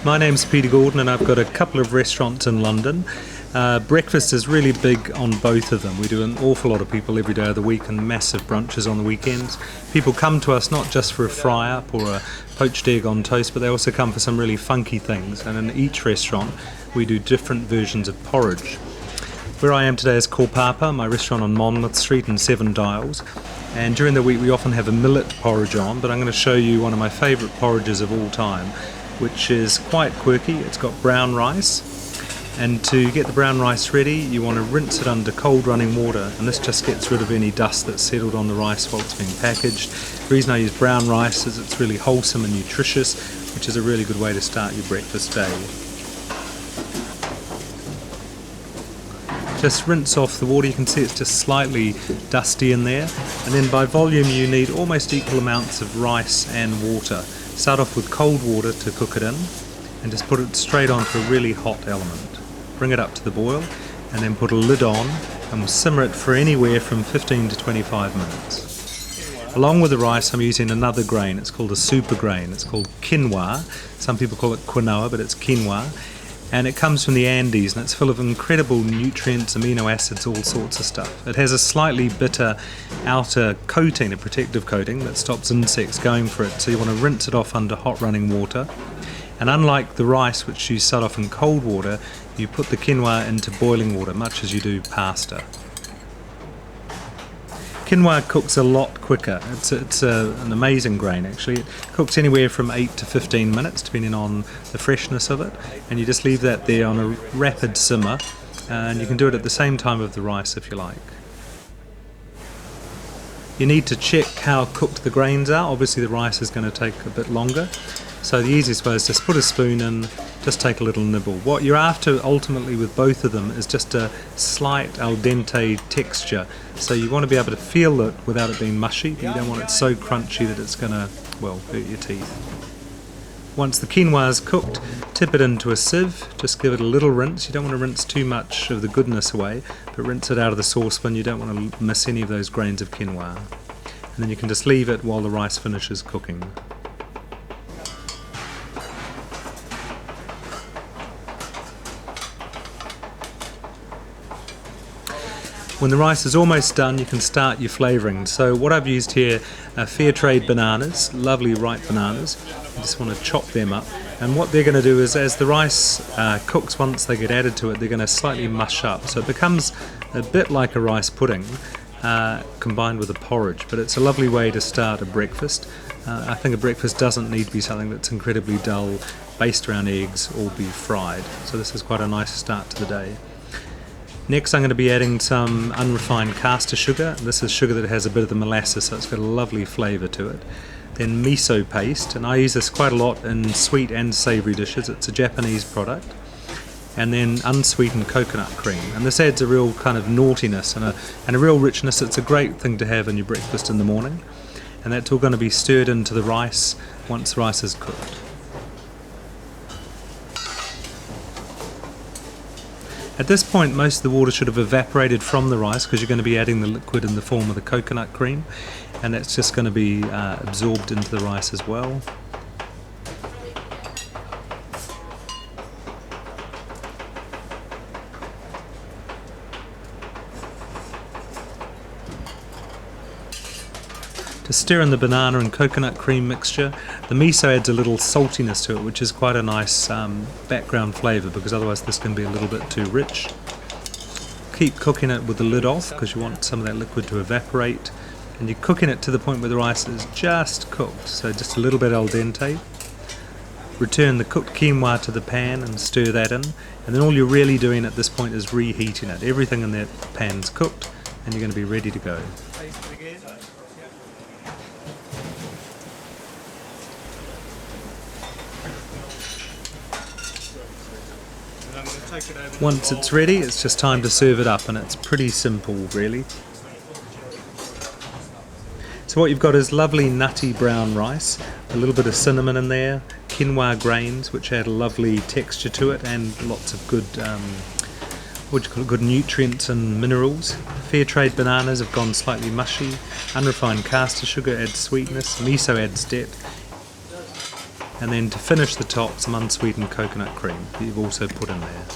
My name's Peter Gordon and I've got a couple of restaurants in London. Breakfast is really big on both of them. We do an awful lot of people every day of the week and massive brunches on the weekends. People come to us not just for a fry-up or a poached egg on toast, but they also come for some really funky things. And in each restaurant we do different versions of porridge. Where I am today is Papa, my restaurant on Monmouth Street in Seven Dials. And during the week we often have a millet porridge on, but I'm going to show you one of my favourite porridges of all time, which is quite quirky. It's got brown rice, and to get the brown rice ready you want to rinse it under cold running water, and this just gets rid of any dust that's settled on the rice while it's being packaged. The reason I use brown rice is it's really wholesome and nutritious, which is a really good way to start your breakfast day. Just rinse off the water. You can see it's just slightly dusty in there, and then by volume you need almost equal amounts of rice and water. Start off with cold water to cook it in and just put it straight onto a really hot element. Bring it up to the boil and then put a lid on and we'll simmer it for anywhere from 15 to 25 minutes. Along with the rice I'm using another grain. It's called a super grain. It's called quinoa. Some people call it quinoa, but it's quinoa. And it comes from the Andes and it's full of incredible nutrients, amino acids, all sorts of stuff. It has a slightly bitter outer coating, a protective coating that stops insects going for it, so you want to rinse it off under hot running water. And unlike the rice, which you start off in cold water, you put the quinoa into boiling water, much as you do pasta. Quinoa cooks a lot quicker. It's an amazing grain actually. It cooks anywhere from 8 to 15 minutes depending on the freshness of it, and you just leave that there on a rapid simmer, and you can do it at the same time of the rice if you like. You need to check how cooked the grains are. Obviously the rice is going to take a bit longer, so the easiest way is just put a spoon in, just take a little nibble. What you're after ultimately with both of them is just a slight al dente texture. So you want to be able to feel it without it being mushy, but you don't want it so crunchy that it's going to, well, hurt your teeth. Once the quinoa is cooked, tip it into a sieve, just give it a little rinse. You don't want to rinse too much of the goodness away, but rinse it out of the saucepan. You don't want to miss any of those grains of quinoa. And then you can just leave it while the rice finishes cooking. When the rice is almost done, you can start your flavouring. So what I've used here are fair trade bananas, lovely ripe bananas. You just want to chop them up. And what they're going to do is, as the rice cooks, once they get added to it, they're going to slightly mush up. So it becomes a bit like a rice pudding combined with a porridge. But it's a lovely way to start a breakfast. I think a breakfast doesn't need to be something that's incredibly dull, based around eggs or be fried. So this is quite a nice start to the day. Next I'm going to be adding some unrefined caster sugar. This is sugar that has a bit of the molasses, so it's got a lovely flavour to it. Then miso paste, and I use this quite a lot in sweet and savoury dishes. It's a Japanese product. And then unsweetened coconut cream, and this adds a real kind of naughtiness and a real richness. It's a great thing to have in your breakfast in the morning, and that's all going to be stirred into the rice once the rice is cooked. At this point most of the water should have evaporated from the rice, because you're going to be adding the liquid in the form of the coconut cream, and that's just going to be absorbed into the rice as well. To stir in the banana and coconut cream mixture, the miso adds a little saltiness to it, which is quite a nice background flavour, because otherwise this can be a little bit too rich. Keep cooking it with the lid off, because you want some of that liquid to evaporate, and you're cooking it to the point where the rice is just cooked, so just a little bit al dente. Return the cooked quinoa to the pan and stir that in, and then all you're really doing at this point is reheating it. Everything in that pan's cooked and you're going to be ready to go. Once it's ready, it's just time to serve it up, and it's pretty simple really. So what you've got is lovely nutty brown rice, a little bit of cinnamon in there, quinoa grains which add a lovely texture to it, and lots of good good nutrients and minerals. Fair trade bananas have gone slightly mushy, unrefined caster sugar adds sweetness, miso adds depth. and then to finish the top, some unsweetened coconut cream that you've also put in there.